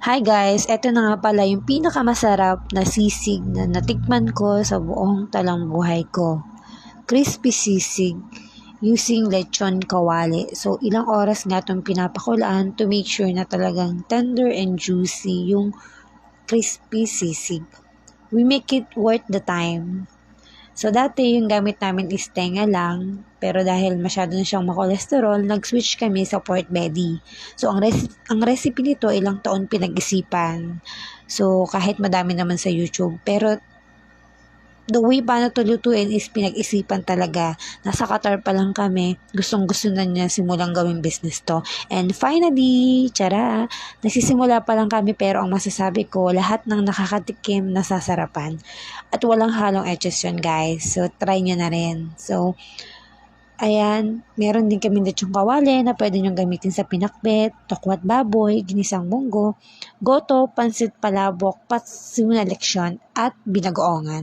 Hi guys, eto na nga pala yung pinakamasarap na sisig na natikman ko sa buong talang buhay ko. Crispy sisig using lechon kawali. So ilang oras nga itong pinapakulaan to make sure na talagang tender and juicy yung crispy sisig. We make it worth the time. So dati yung gamit namin is tenga lang, pero dahil masyado na siyang makolesterol, nag-switch kami sa pork belly. So ang recipe nito ilang taon pinag-isipan. So kahit madami naman sa YouTube, pero the way paano to lutuin is pinag-isipan talaga. Nasa Qatar pa lang kami, gustong-gusto na niya simulang gawing business to. And finally, tara, nagsisimula pa lang kami pero ang masasabi ko, lahat ng nakakatikim nasasarapan. At walang halong etches yun guys. So try nyo na rin. So, ayan, meron din kami lechong kawali na pwede nyo gamitin sa pinakbet, tokwat baboy, ginisang munggo, goto, pansit palabok, paksiw na leksyon, at binagoongan.